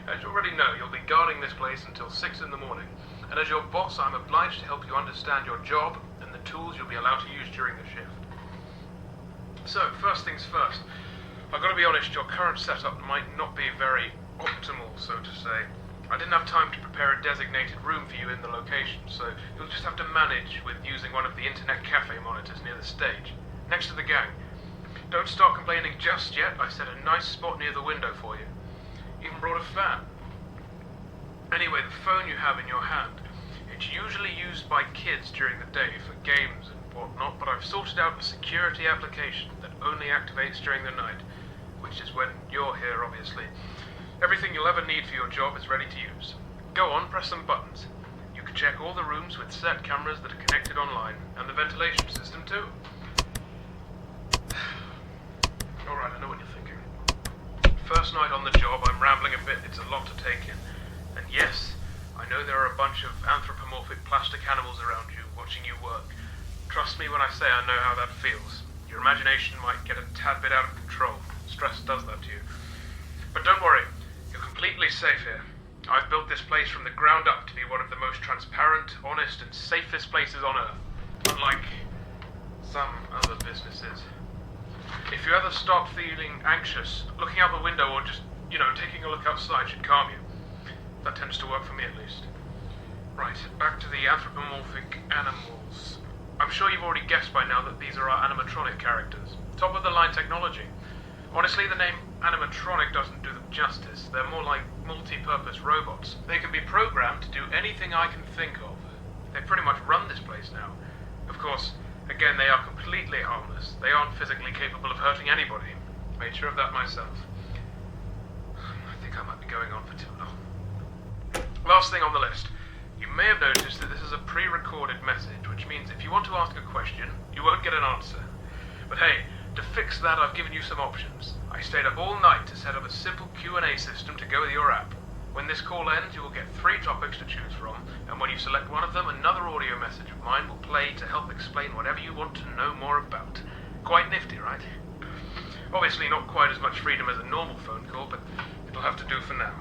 As you already know, you'll be guarding this place until 6 in the morning, and as your boss, I'm obliged to help you understand your job and the tools you'll be allowed to use during the shift. So, first things first, I've got to be honest, your current setup might not be very optimal, so to say. I didn't have time to prepare a designated room for you in the location, so you'll just have to manage with using one of the internet cafe monitors near the stage, next to the gang. Don't start complaining just yet, I set a nice spot near the window for you. Even brought a fan. Anyway, the phone you have in your hand, it's usually used by kids during the day for games and whatnot, but I've sorted out a security application that only activates during the night, which is when you're here, obviously. Everything you'll ever need for your job is ready to use. Go on, press some buttons. You can check all the rooms with set cameras that are connected online, and the ventilation system too. Alright, I know what you're thinking. First night on the job, I'm rambling a bit, it's a lot to take in. And yes, I know there are a bunch of anthropomorphic plastic animals around you, watching you work. Trust me when I say I know how that feels. Your imagination might get a tad bit out of control. Stress does that to you. But don't worry, you're completely safe here. I've built this place from the ground up to be one of the most transparent, honest, and safest places on Earth. Unlike some other businesses. If you ever start feeling anxious, looking out the window or just, taking a look outside should calm you. That tends to work for me at least. Right, back to the anthropomorphic animals. I'm sure you've already guessed by now that these are our animatronic characters. Top of the line technology. Honestly, the name animatronic doesn't do them justice. They're more like multi-purpose robots. They can be programmed to do anything I can think of. They pretty much run this place now. Of course, again, they are completely harmless. They aren't physically capable of hurting anybody. Made sure of that myself. I think I might be going on for too long. Last thing on the list. You may have noticed that this is a pre-recorded message, which means if you want to ask a question, you won't get an answer. But hey, to fix that, I've given you some options. I stayed up all night to set up a simple Q&A system to go with your app. When this call ends, you will get 3 topics to choose from, and when you select one of them, another audio message of mine will play to help explain whatever you want to know more about. Quite nifty, right? Obviously not quite as much freedom as a normal phone call, but it'll have to do for now.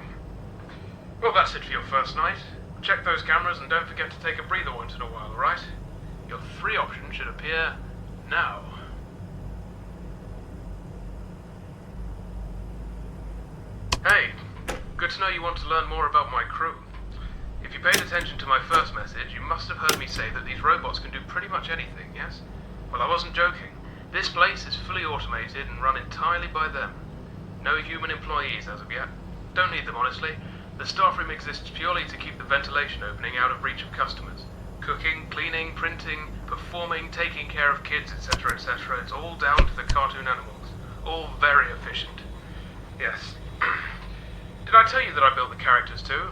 Well, that's it for your first night. Check those cameras and don't forget to take a breather once in a while, alright? Your 3 options should appear now. Hey, good to know you want to learn more about my crew. If you paid attention to my first message, you must have heard me say that these robots can do pretty much anything, yes? Well, I wasn't joking. This place is fully automated and run entirely by them. No human employees as of yet. Don't need them, honestly. The staff room exists purely to keep the ventilation opening out of reach of customers. Cooking, cleaning, printing, performing, taking care of kids, etc., etc. It's all down to the cartoon animals. All very efficient. Yes. Did I tell you that I built the characters too?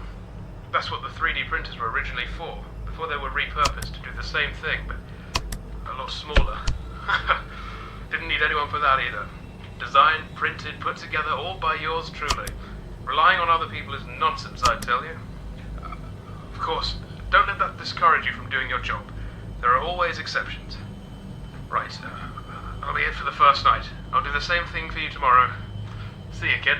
That's what the 3D printers were originally for, before they were repurposed to do the same thing, but a lot smaller. Didn't need anyone for that either. Designed, printed, put together, all by yours truly. Relying on other people is nonsense, I tell you. Of course, don't let that discourage you from doing your job. There are always exceptions. Right, I'll be it for the first night. I'll do the same thing for you tomorrow. See you, kid.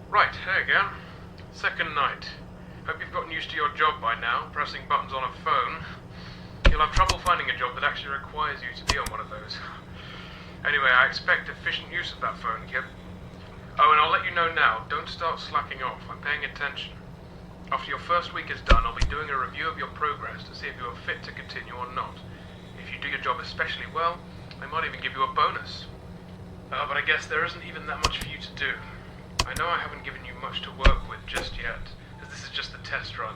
Right, here again. Second night. Hope you've gotten used to your job by now, pressing buttons on a phone. You'll have trouble finding a job that actually requires you to be on one of those. Anyway, I expect efficient use of that phone, kid. Oh, and I'll let you know now, don't start slacking off. I'm paying attention. After your first week is done, I'll be doing a review of your progress to see if you are fit to continue or not. If you do your job especially well, I might even give you a bonus. But I guess there isn't even that much for you to do. I know I haven't given you much to work with just yet, as this is just the test run.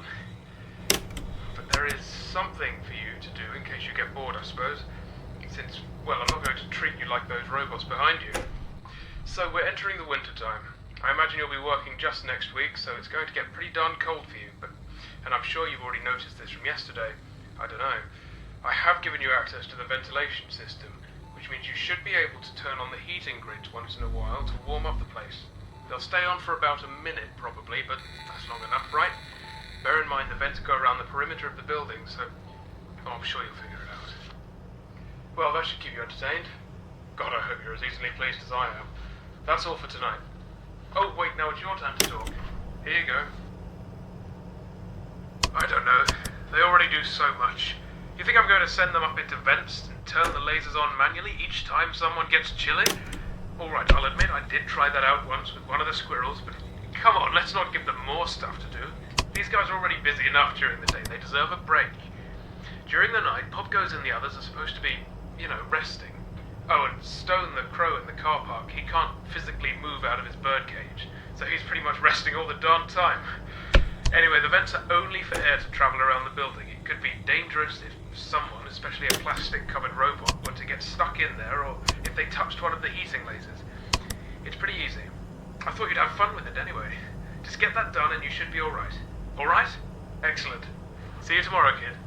But there is something for you to do in case you get bored, I suppose. Since, well, I'm not going to treat you like those robots behind you. So we're entering the winter time. I imagine you'll be working just next week, so it's going to get pretty darn cold for you, and I'm sure you've already noticed this from yesterday. I don't know. I have given you access to the ventilation system, which means you should be able to turn on the heating grids once in a while to warm up the place. They'll stay on for about a minute, probably, but that's long enough, right? Bear in mind the vents go around the perimeter of the building, so I'm sure you'll figure it out. Well, that should keep you entertained. God, I hope you're as easily pleased as I am. That's all for tonight. Oh, wait, now it's your time to talk. Here you go. I don't know. They already do so much. You think I'm going to send them up into vents and turn the lasers on manually each time someone gets chilly? Alright, I'll admit I did try that out once with one of the squirrels, but come on, let's not give them more stuff to do. These guys are already busy enough during the day. They deserve a break. During the night, Popgoes and the others are supposed to be, resting. Oh, and Stone the crow in the car park, he can't physically move out of his birdcage, so he's pretty much resting all the darn time. Anyway, the vents are only for air to travel around the building. It could be dangerous if someone, especially a plastic-covered robot, were to get stuck in there, or if they touched one of the heating lasers. It's pretty easy. I thought you'd have fun with it anyway. Just get that done and you should be alright. Alright? Excellent. See you tomorrow, kid.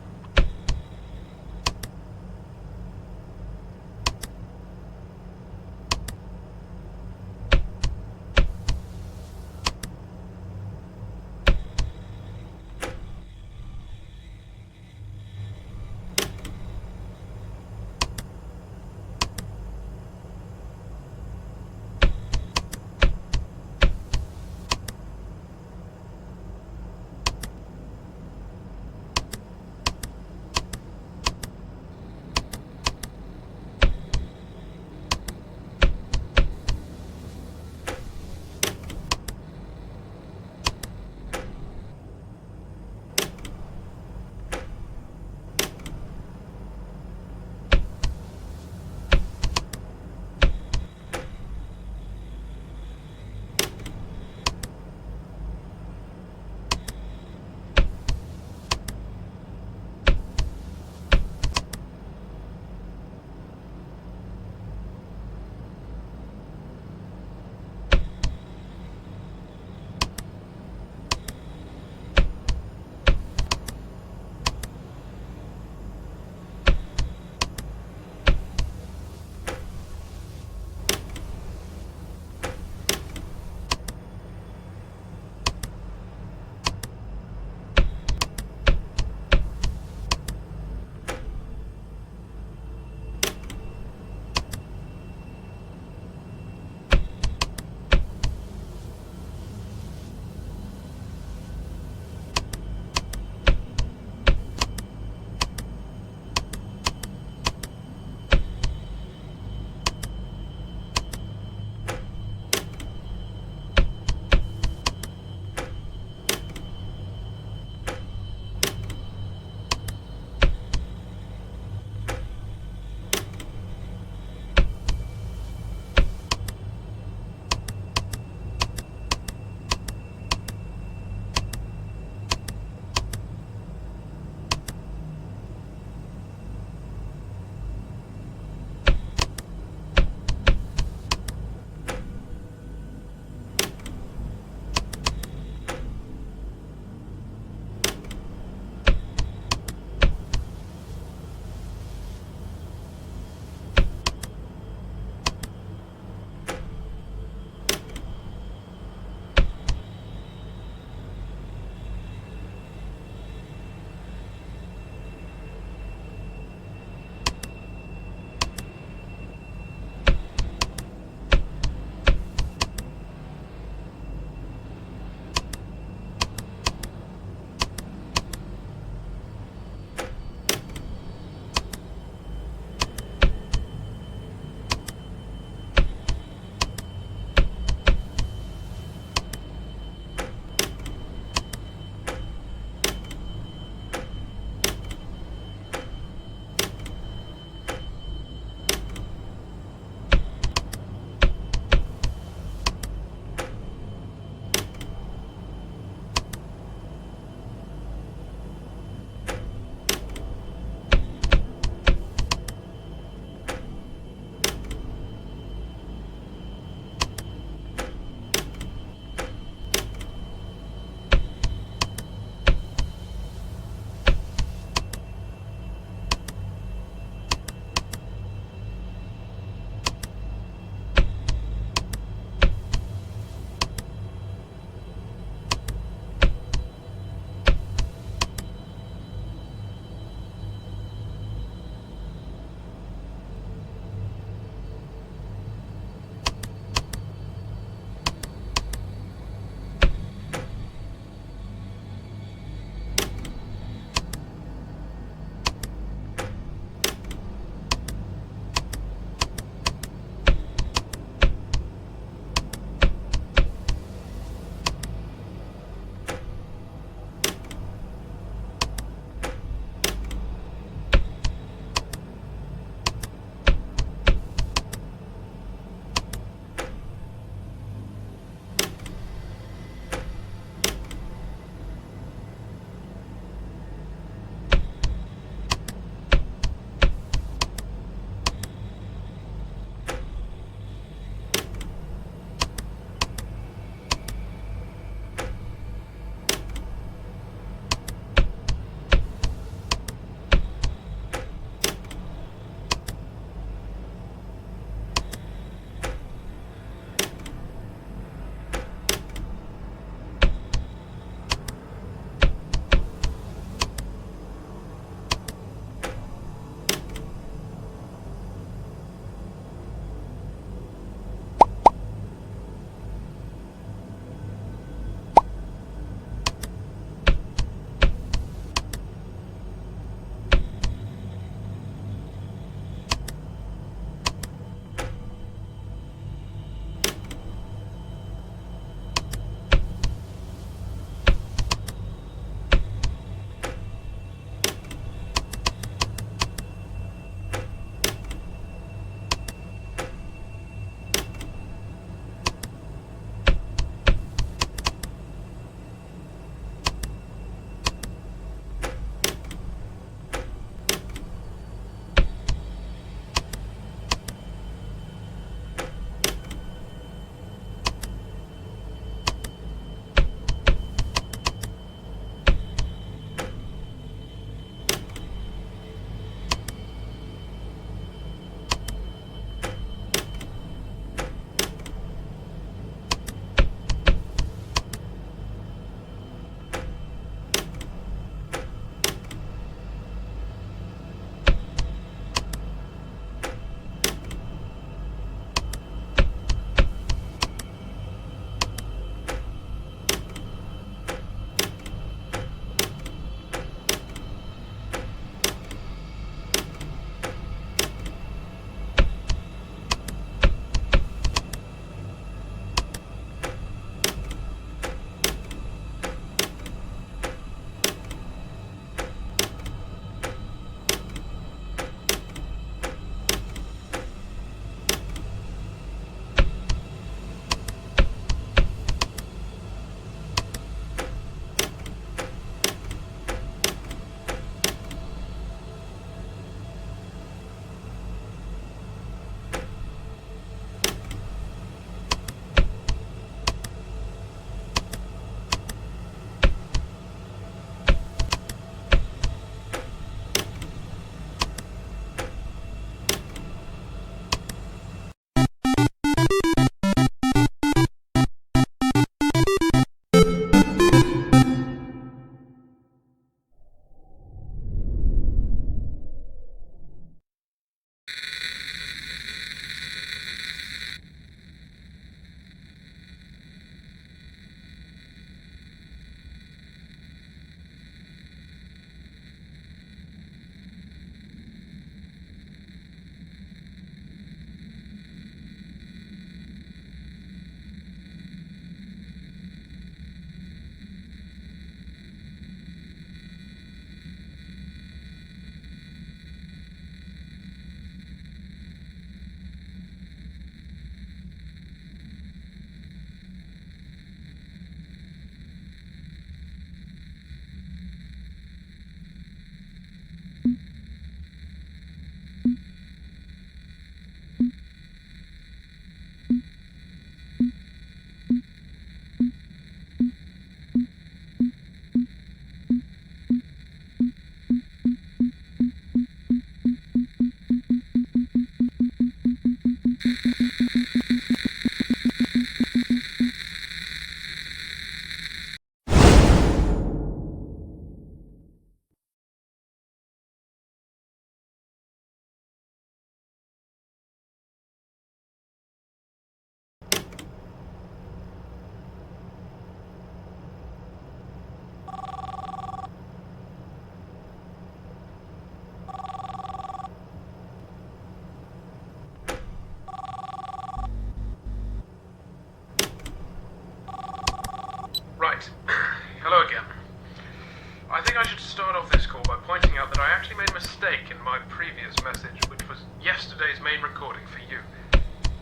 for you.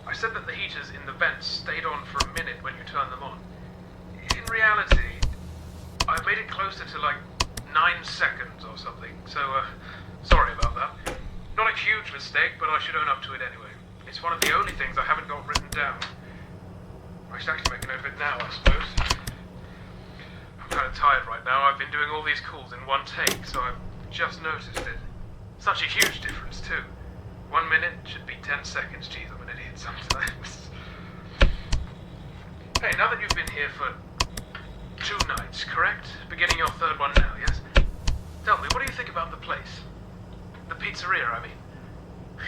I said that the heaters in the vents stayed on for a minute when you turned them on. In reality, I've made it closer to like 9 seconds or something, so sorry about that. Not a huge mistake, but I should own up to it anyway. It's one of the only things I haven't got written down. I should actually make a note of it now, I suppose. I'm kind of tired right now. I've been doing all these calls in one take, so I've just noticed it. Such a huge difference, too. 1 minute should be 10 seconds. Jeez, I'm an idiot sometimes. Hey, now that you've been here for 2 nights, correct? Beginning your 3rd one now, yes? Tell me, what do you think about the place? The pizzeria, I mean.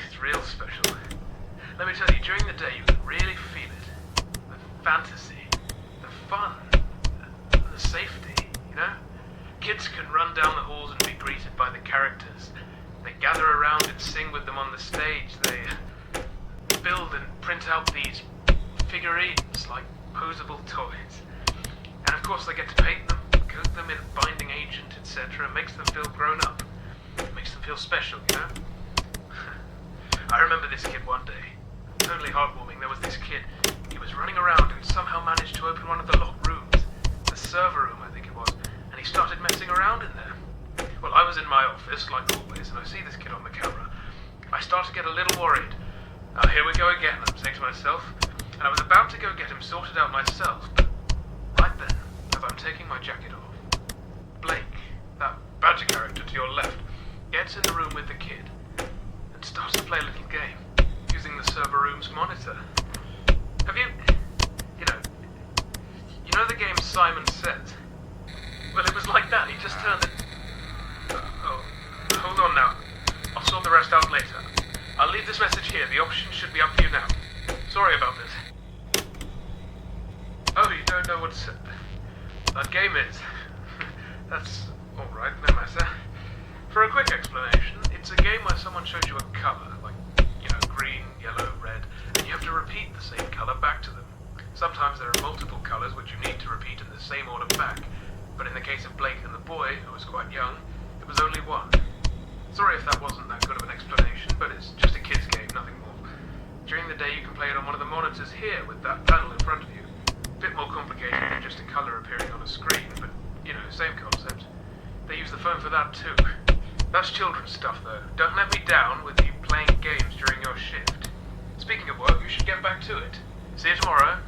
It's real special. Let me tell you, during the day you can really feel it. The fantasy, the fun, the safety, you know? Kids can run down the halls and be greeted by the characters. They gather around and sing with them on the stage. They build and print out these figurines like posable toys. And of course they get to paint them, coat them in a binding agent, etc. Makes them feel grown up. Makes them feel special, you know? I remember this kid one day. Totally heartwarming. There was this kid. He was running around and somehow managed to open one of the locked rooms. The server room, I think it was. And he started messing around in there. Well, I was in my office, like always, and I see this kid on the camera. I start to get a little worried. Oh, here we go again, I'm saying to myself. And I was about to go get him sorted out myself, but right then, as I'm taking my jacket off, Blake, that badger character to your left, gets in the room with the kid and starts to play a little game using the server room's monitor. Have you know the game Simon Says? Well, it was like that. He just turned it. Oh, hold on now. I'll sort the rest out later. I'll leave this message here. The option should be up for you now. Sorry about this. Oh, you don't know what that game is? That's alright, no matter. For a quick explanation, it's a game where someone shows you a colour, like, green, yellow, red, and you have to repeat the same colour back to them. Sometimes there are multiple colours which you need to repeat in the same order back, but in the case of Blake and the boy, who was quite young, it was only one. Sorry if that wasn't that good of an explanation, but it's just a kid's game, nothing more. During the day you can play it on one of the monitors here with that panel in front of you. A bit more complicated than just a colour appearing on a screen, but, same concept. They use the phone for that too. That's children's stuff though. Don't let me down with you playing games during your shift. Speaking of work, you should get back to it. See you tomorrow.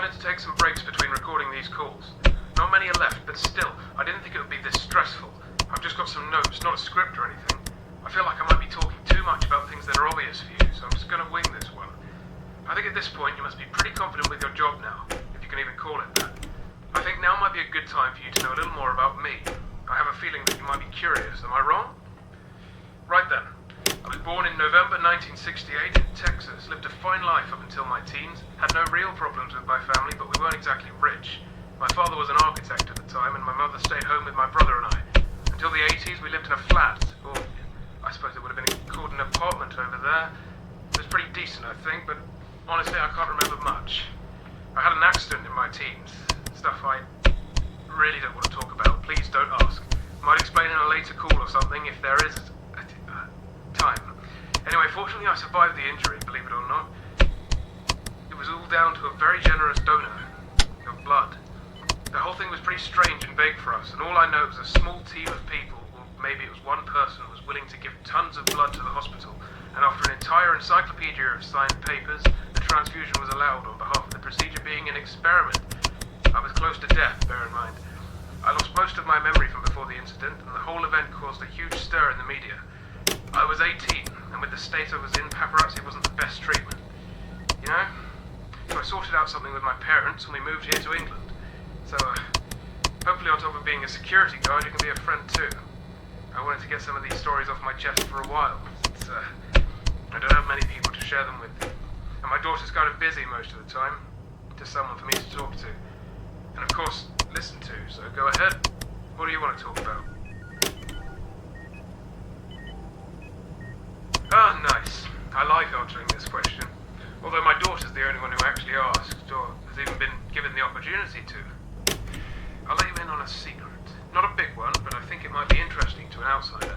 decided to take some breaks between recording these calls. Not many are left, but still, I didn't think it would be this stressful. I've just got some notes, not a script or anything. I feel like I might be talking too much about things that are obvious for you, so I'm just going to wing this one. I think at this point you must be pretty confident with your job now, if you can even call it that. I think now might be a good time for you to know a little more about me. I have a feeling that you might be curious, am I wrong? Right then. I was born in November 1968 in Texas, lived a fine life up until my teens, had no real problems with my family, but we weren't exactly rich. My father was an architect at the time, and my mother stayed home with my brother and I. Until the 80s, we lived in a flat, or I suppose it would have been called an apartment over there. It was pretty decent, I think, but honestly, I can't remember much. I had an accident in my teens, stuff I really don't want to talk about. Please don't ask. Might explain in a later call or something if there is time. Anyway, fortunately I survived the injury, believe it or not. It was all down to a very generous donor of blood. The whole thing was pretty strange and vague for us, and all I know was a small team of people, or maybe it was one person, was willing to give tons of blood to the hospital, and after an entire encyclopedia of signed papers, the transfusion was allowed on behalf of the procedure being an experiment. I was close to death, bear in mind. I lost most of my memory from before the incident, and the whole event caused a huge stir in the media. I was 18, and with the state I was in, paparazzi wasn't the best treatment. You know? So I sorted out something with my parents, and we moved here to England. So, hopefully on top of being a security guard, you can be a friend too. I wanted to get some of these stories off my chest for a while, since I don't have many people to share them with. And my daughter's kind of busy most of the time. Just someone for me to talk to. And of course, listen to, so go ahead. What do you want to talk about? Ah, nice. I like answering this question. Although my daughter's the only one who actually asked, or has even been given the opportunity to. I'll let you in on a secret. Not a big one, but I think it might be interesting to an outsider.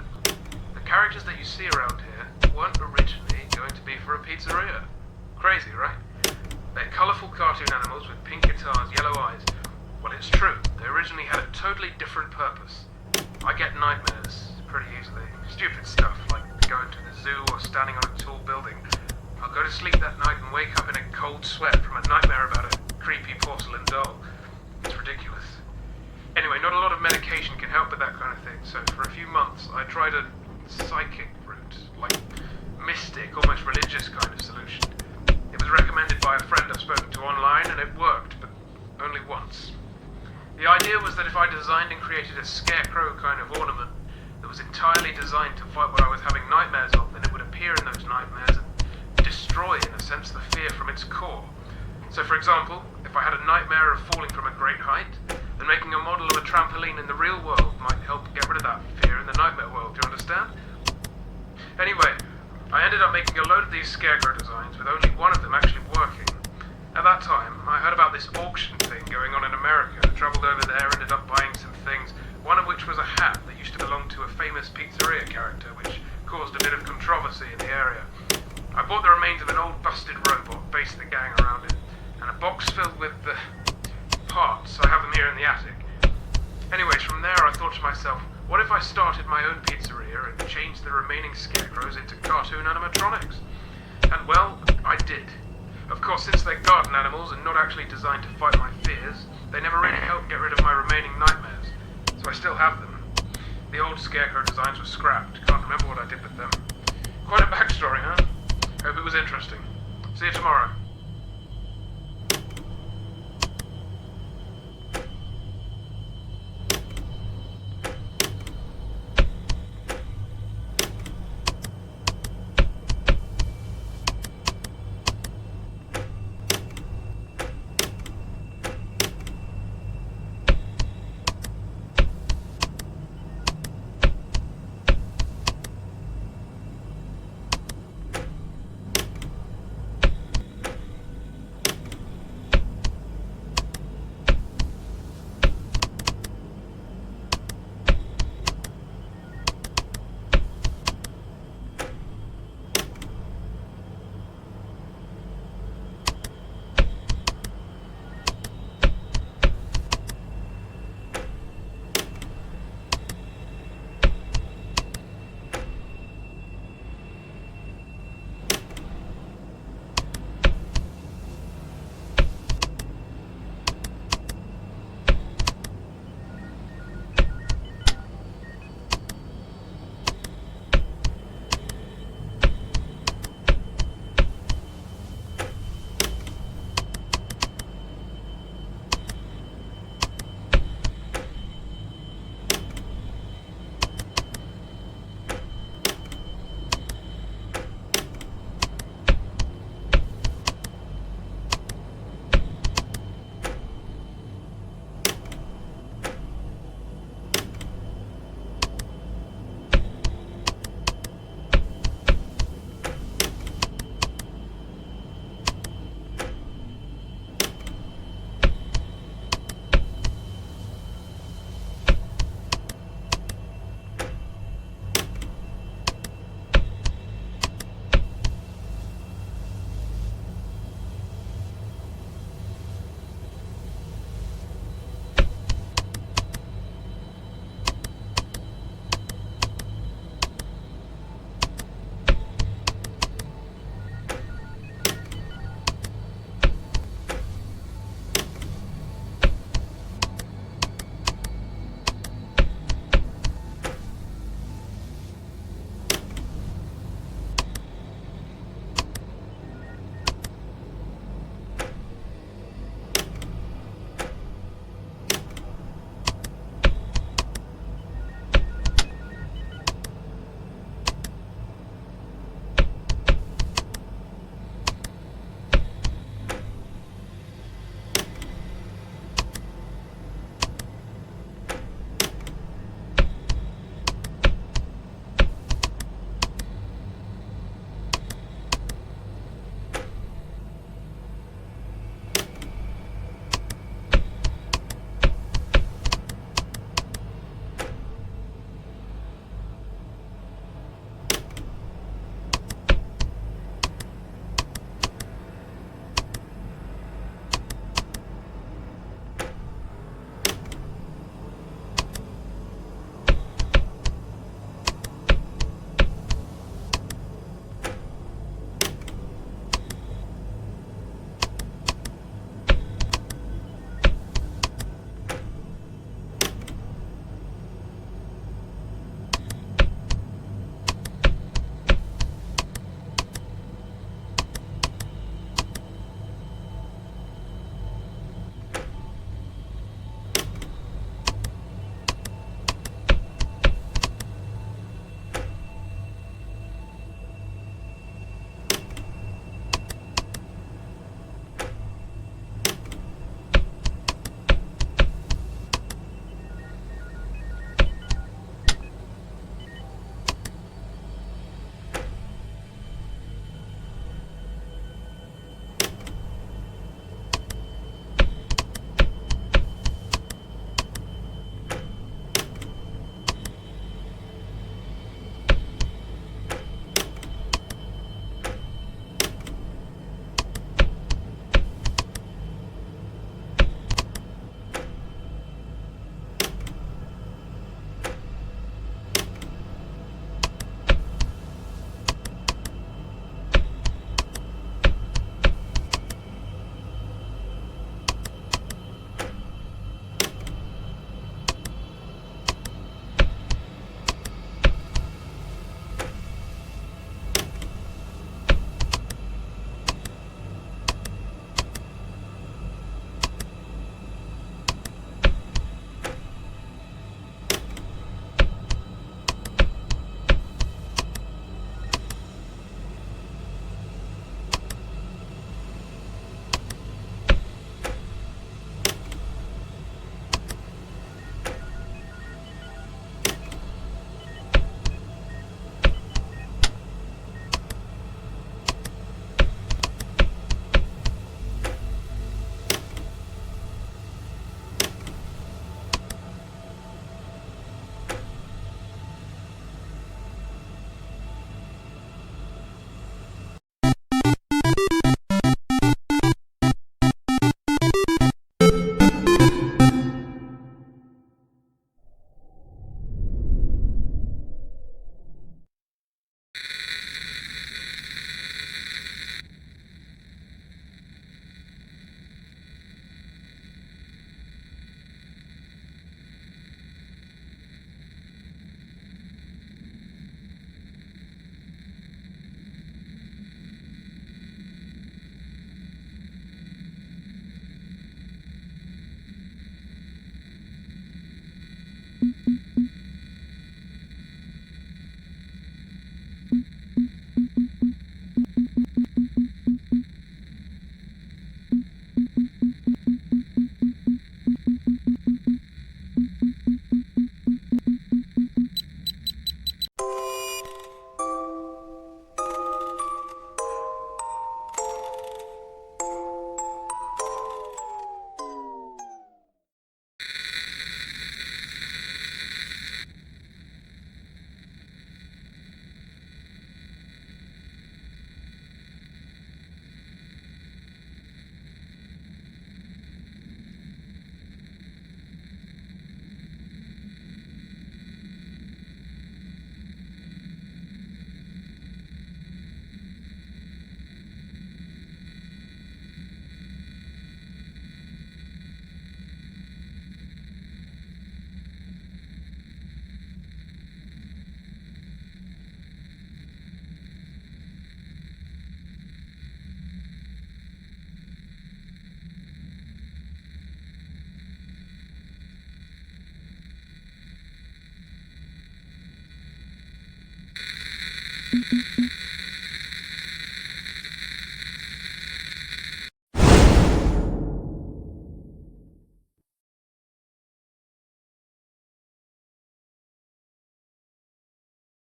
The characters that you see around here weren't originally going to be for a pizzeria. Crazy, right? They're colourful cartoon animals with pink guitars, yellow eyes. Well, it's true. They originally had a totally different purpose. I get nightmares pretty easily. Stupid stuff, like going to the zoo or standing on a tall building. I'll go to sleep that night and wake up in a cold sweat from a nightmare about a creepy porcelain doll. It's ridiculous. Anyway, not a lot of medication can help with that kind of thing, so for a few months I tried a psychic route, like mystic, almost religious kind of solution. It was recommended by a friend I've spoken to online, and it worked, but only once. The idea was that if I designed and created a scarecrow kind of ornament that was entirely designed to fight what I was having nightmares of, then it would appear in those nightmares and destroy, in a sense, the fear from its core. So, for example, if I had a nightmare of falling from a great height, then making a model of a trampoline in the real world might help get rid of that fear in the nightmare world, do you understand? Anyway, I ended up making a load of these scarecrow designs with only one of them actually working. At that time, I heard about this auction thing going on in America. I travelled over there, ended up buying some things, one of which was a hat that used to belong to a famous pizzeria character, which caused a bit of controversy in the area. I bought the remains of an old busted robot, based the gang around it, and a box filled with the parts. I have them here in the attic. Anyways, from there I thought to myself, what if I started my own pizzeria and changed the remaining scarecrows into cartoon animatronics? And well, I did. Of course, since they're garden animals and not actually designed to fight my fears, they never really helped get rid of my remaining nightmares. So I still have them. The old scarecrow designs were scrapped. Can't remember what I did with them. Quite a backstory, huh? Hope it was interesting. See you tomorrow.